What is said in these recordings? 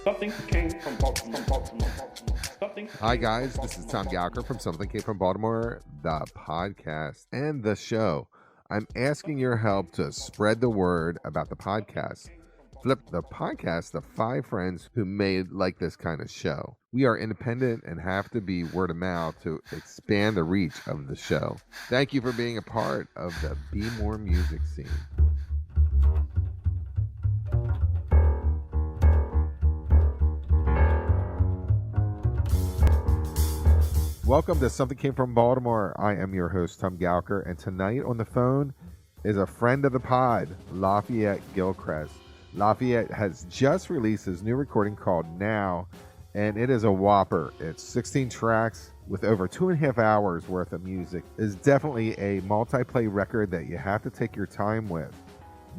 Something came from Baltimore. Hi guys, this is Tom Gouker from Something Came from Baltimore, the podcast and the show. I'm asking your help to spread the word about the podcast. Flip the podcast to 5 friends who may like this kind of show. We are independent and have to be word of mouth to expand the reach of the show. Thank you for being a part of the Be More music scene. Welcome to Something Came from Baltimore. I am your host, Tom Gouker, and tonight on the phone is a friend of the pod, Lafayette Gilchrist. Lafayette has just released his new recording called Now, and it is a whopper. It's 16 tracks with over 2.5 hours worth of music. It's definitely a multi-play record that you have to take your time with.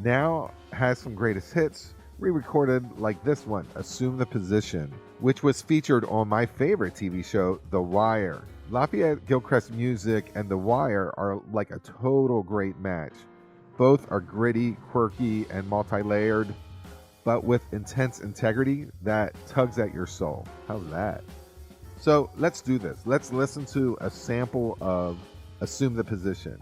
Now has some greatest hits, re-recorded like this one, Assume the Position, which was featured on my favorite TV show, The Wire. Lafayette Gilchrist's music and The Wire are like a total great match. Both are gritty, quirky, and multi-layered, but with intense integrity that tugs at your soul. How's that? So let's do this. Let's listen to a sample of Assume the Position.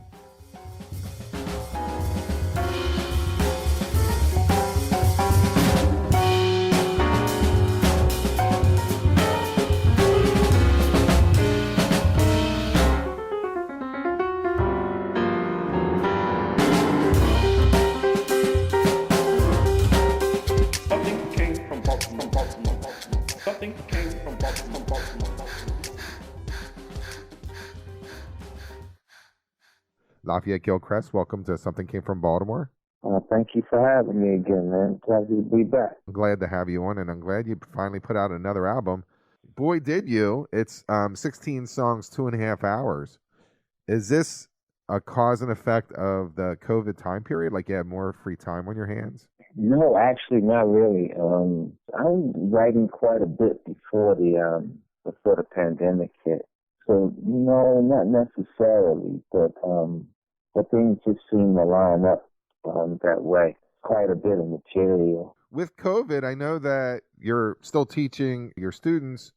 Lafayette Gilchrist, welcome to Something Came from Baltimore. Thank you for having me again, man. Glad to be back. I'm glad to have you on, and I'm glad you finally put out another album. Boy, did you. It's 16 songs, 2.5 hours. Is this a cause and effect of the COVID time period? Like you had more free time on your hands? No, actually, not really. I'm writing quite a bit before the pandemic hit. So, no, not necessarily, but things just seem to line up that way. Quite a bit of material. With COVID, I know that you're still teaching your students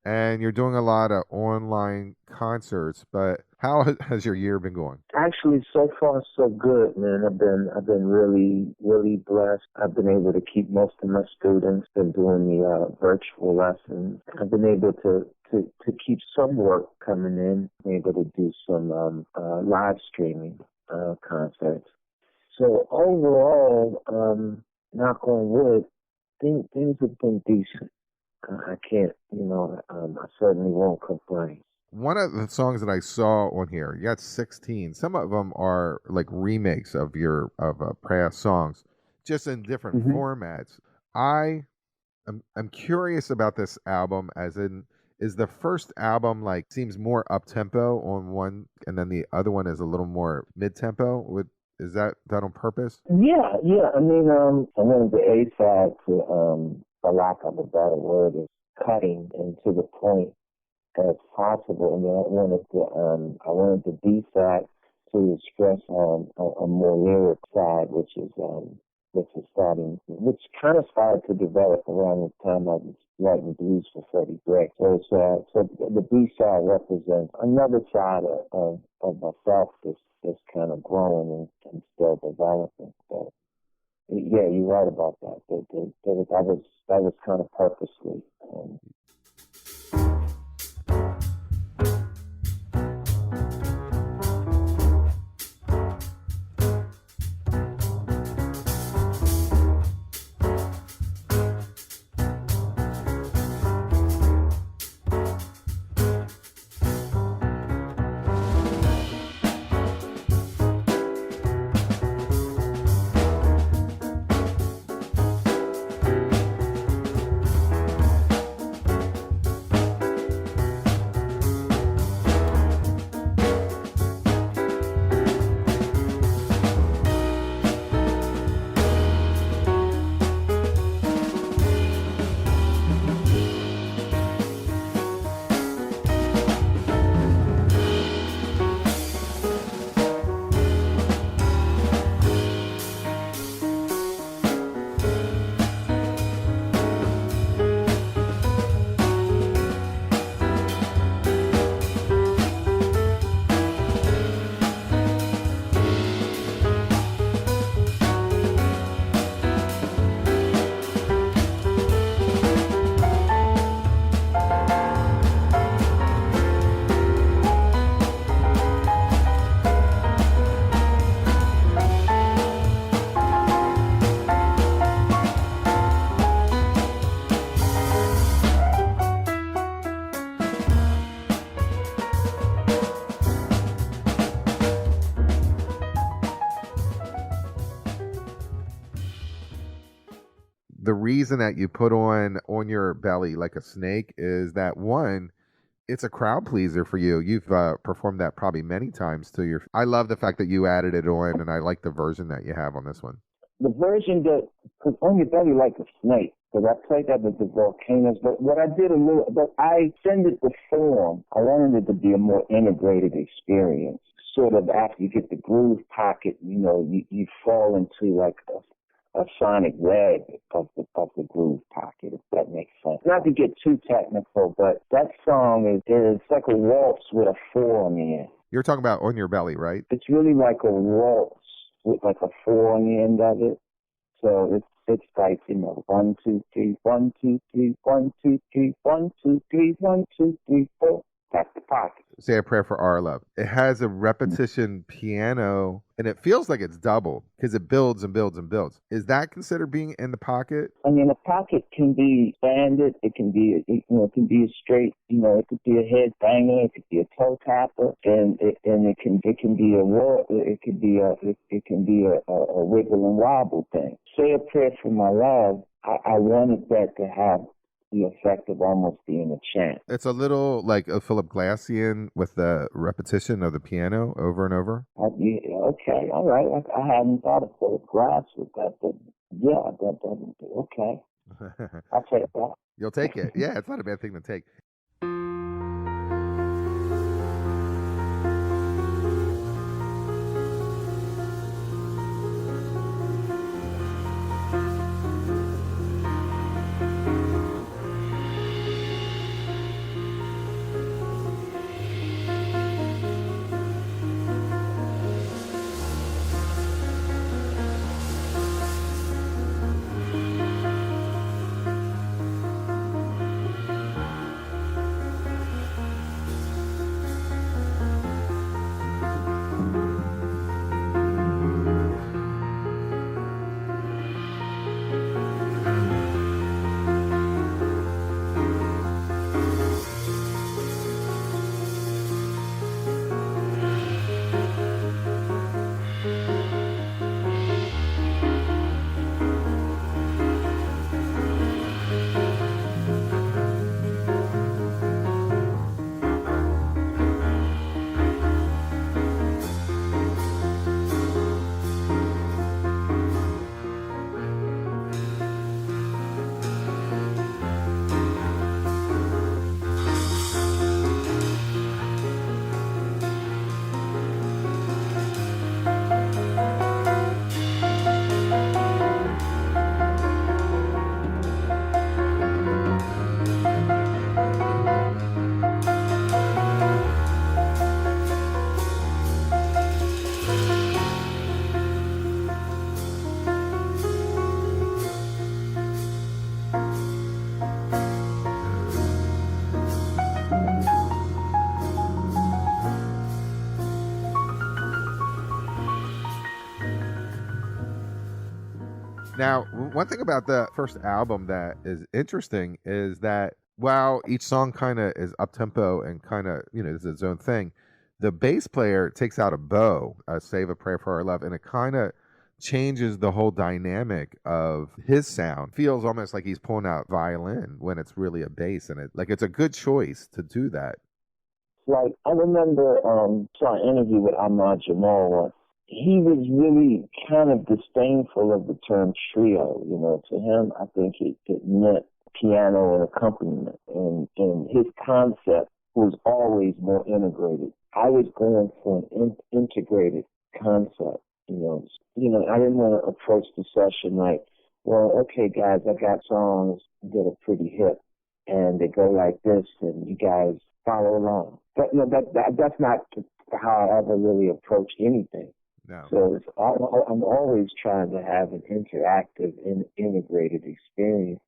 and you're doing a lot of online concerts, but how has your year been going? Actually, so far so good, man. I've been really, really blessed. I've been able to keep most of my students. Been doing the virtual lessons. I've been able to keep some work coming in. Been able to do some live streaming concerts. So overall, knock on wood, things have been decent. I can't, I certainly won't complain. One of the songs that I saw on here, you got 16. Some of them are like remakes of past songs, just in different formats. I'm curious about this album, as in, is the first album seems more up tempo on one, and then the other one is a little more mid tempo? Is that done on purpose? Yeah. I mean, I wanted the A side to, for lack of a better word, is cutting and to the point as possible, and then I wanted the B side to express a more lyric side, which kind of started to develop around the time I was writing blues for Freddie Gray. So the B side represents another side of myself that's kind of growing and still developing. So yeah, you're right about that. That was kind of purposely. the reason that you put on your belly like a snake is that one, it's a crowd pleaser for you. You've performed that probably many times to your. I love the fact that you added it on, and I like the version that you have on this one. The version that, cause on your belly like a snake, because I played that with the Volcanoes, but what I did but I extended the form. I wanted it to be a more integrated experience. Sort of after you get the groove pocket, you fall into like a sonic web of the groove pocket, if that makes sense. Not to get too technical, but that song is like a waltz with a 4 on the end. You're talking about On Your Belly, right? It's really like a waltz with like a 4 on the end of it. So it's like, 1, 2, 3, 1, 2, 3, 1, 2, 3, 1, 2, 3, 1, 2, 3, 4. That's the pocket. Say a Prayer for Our Love. It has a repetition piano, and it feels like it's double because it builds and builds and builds. Is that considered being in the pocket? I mean, a pocket can be expanded. It can be, it can be a straight. It could be a head banger. It could be a toe tapper, and it can be a wall. It can be a wiggle and wobble thing. Say a Prayer for My Love. I wanted that to have the effect of almost being a chant. It's a little like a Philip Glassian with the repetition of the piano over and over. Yeah, okay, all right. I hadn't thought of Philip Glass with that, but yeah, okay. I'll take that. You'll take it. Yeah, it's not a bad thing to take. Now, one thing about the first album that is interesting is that while each song kind of is up-tempo and kind of, is its own thing, the bass player takes out a bow, Save a Prayer for Our Love, and it kind of changes the whole dynamic of his sound. Feels almost like he's pulling out violin when it's really a bass, and it's a good choice to do that. Like, I remember saw an interview with Ahmad Jamal once. He was really kind of disdainful of the term trio. To him, I think it meant piano and accompaniment. And his concept was always more integrated. I was going for an integrated concept. I didn't want to approach the session like, well, okay, guys, I got songs that are pretty hip, and they go like this, and you guys follow along. But that's not how I ever really approach anything. No. So I'm always trying to have an interactive and integrated experience.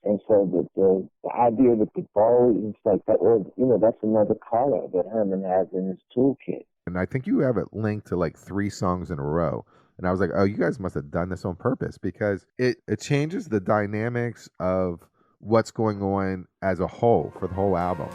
And so the idea with the bow is like that, or that's another color that Herman has in his toolkit. And I think you have it linked to like 3 songs in a row. And I was like, oh, you guys must have done this on purpose because it changes the dynamics of what's going on as a whole for the whole album.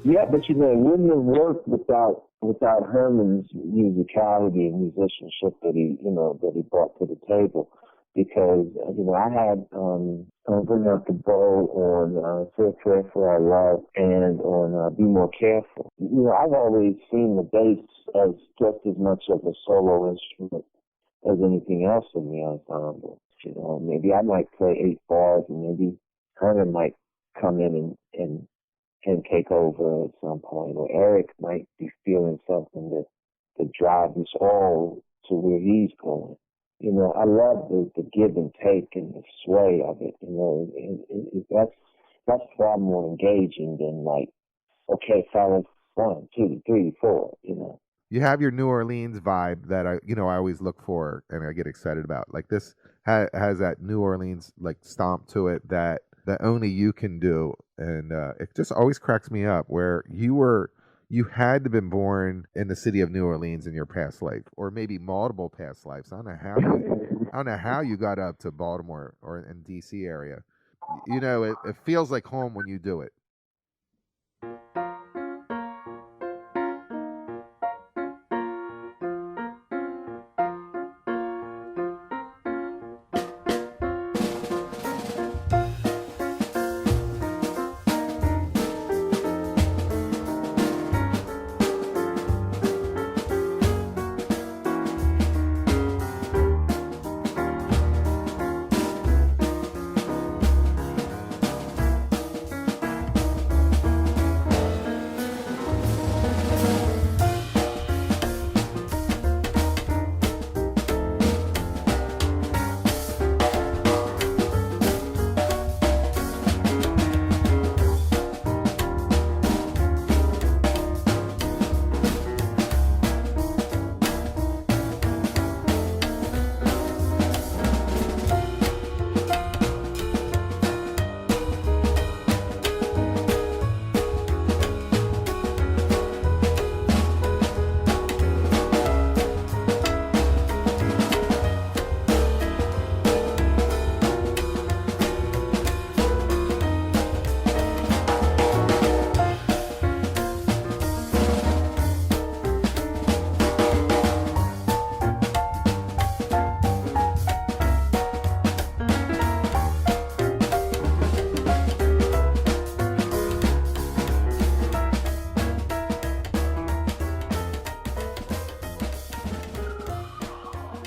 Yeah, but it wouldn't have worked without Herman's musicality and musicianship that he brought to the table. Because I had Bring Out the Bow on Feel Care for Our Love and on Be More Careful. I've always seen the bass as just as much of a solo instrument as anything else in the ensemble. Maybe I might play 8 bars, and maybe Herman might come in and take over at some point, or Eric might be feeling something that drives us all to where he's going. I love the give and take and the sway of it. That's far more engaging than like, okay, fellas, 1, 2, 3, 4. You have your New Orleans vibe that I always look for and I get excited about. Like this has that New Orleans like stomp to it that only you can do, and it just always cracks me up where you had to have been born in the city of New Orleans in your past life, or maybe multiple past lives. I don't know how you got up to Baltimore or in DC area. It feels like home when you do it.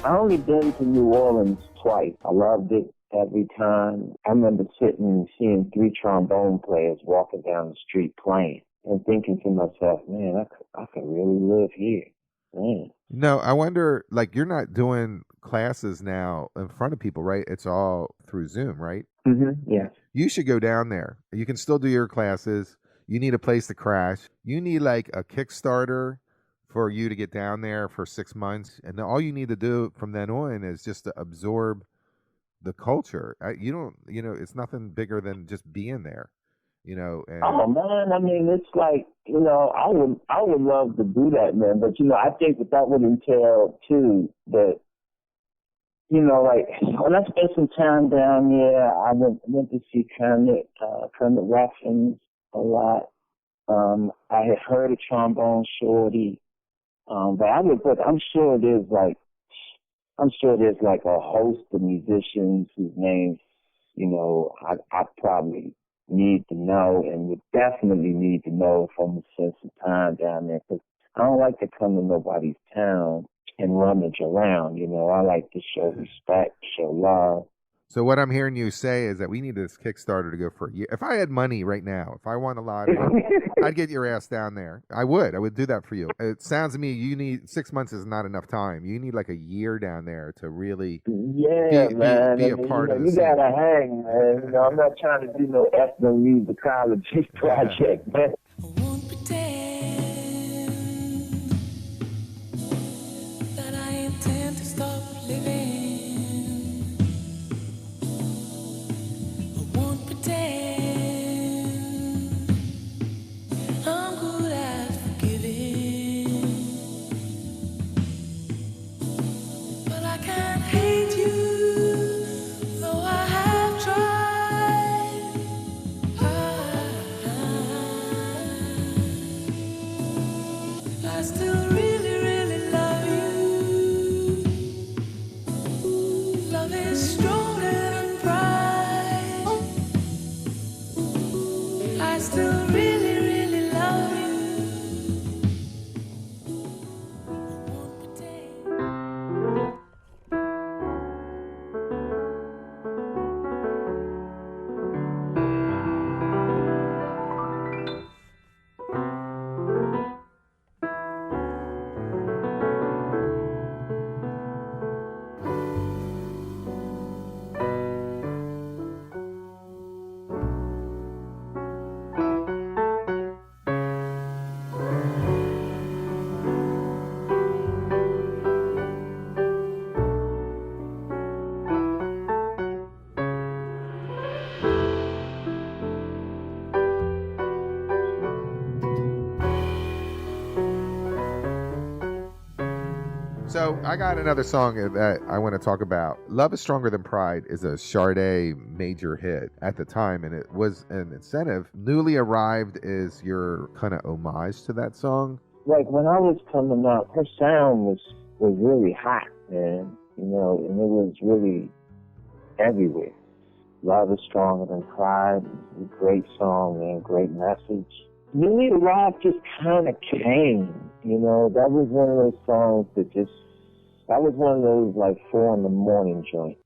I only been to New Orleans twice. I loved it every time. I remember sitting and seeing 3 trombone players walking down the street playing and thinking to myself, man, I could really live here. Man. No, I wonder, like, you're not doing classes now in front of people, right? It's all through Zoom, right? Mm-hmm. Yeah. You should go down there. You can still do your classes. You need a place to crash. You need like a Kickstarter for you to get down there for 6 months. And all you need to do from then on is just to absorb the culture. It's nothing bigger than just being there, And oh man, I mean, it's like, I would love to do that, man. But I think that would entail too that, like when I spent some time down there, I went to see Kermit Ruffins a lot. I had heard of Trombone Shorty, but I'm sure there's like a host of musicians whose names, I probably need to know and would definitely need to know from the sense of time down there, because I don't like to come to nobody's town and rummage around. I like to show respect, show love. So what I'm hearing you say is that we need this Kickstarter to go for a year. If I had money right now, if I won a lottery, I'd get your ass down there. I would do that for you. It sounds to me you need 6 months is not enough time. You need like a year down there to really be a part of the scene. You gotta hang, man. I'm not trying to do no ethnomusicology project, man. I won't pretend that I intend to stop living. I won't pretend I'm good at forgiving. But I can't hate you, though I have tried. still really, really love you. I won't pretend. So I got another song that I want to talk about. Love is Stronger Than Pride is a Sade major hit at the time, and it was an incentive. Newly Arrived is your kind of homage to that song. Like when I was coming up, her sound was really hot, man. You know, and it was really everywhere. Love is Stronger Than Pride, a great song, man, great message. Newly Arrived just kind of came, you know. That was one of those songs that was one of those like 4 a.m. joints.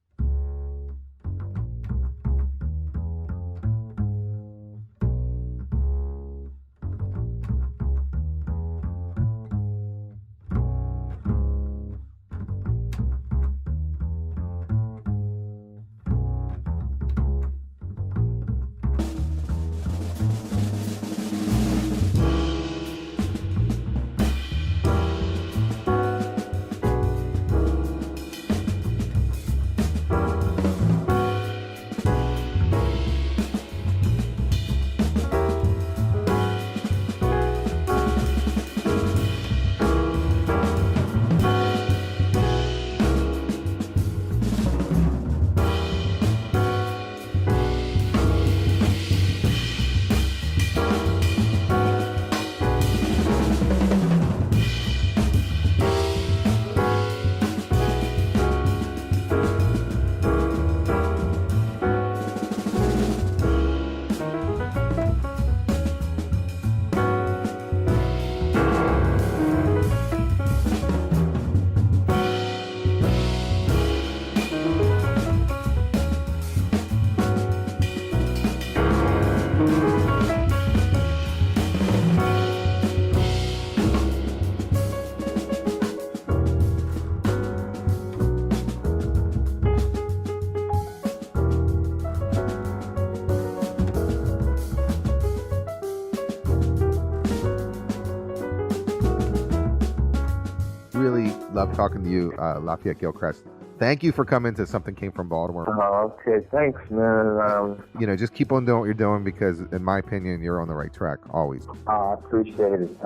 Really love talking to you, Lafayette Gilchrist. Thank you for coming to Something Came From Baltimore. Oh, okay, thanks, man. You know, just keep on doing what you're doing because, in my opinion, you're on the right track, always. I appreciate it.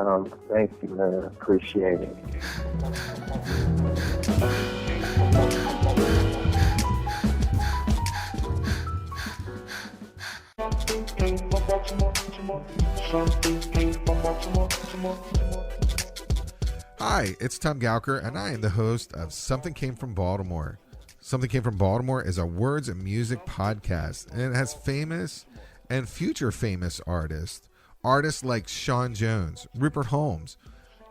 Thank you, man. Appreciate it. Hi, it's Tom Gouker, and I am the host of Something Came From Baltimore. Something Came From Baltimore is a words and music podcast, and it has famous and future famous artists like Sean Jones, Rupert Holmes,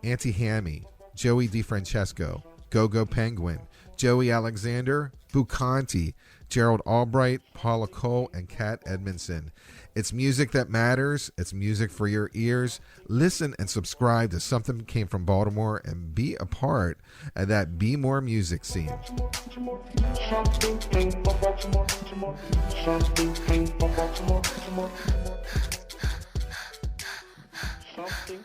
Auntie Hammy, Joey DeFrancesco, Go-Go Penguin, Joey Alexander, Bucanti, Gerald Albright, Paula Cole, and Kat Edmondson. It's music that matters. It's music for your ears. Listen and subscribe to Something Came From Baltimore and be a part of that Be More music scene. Something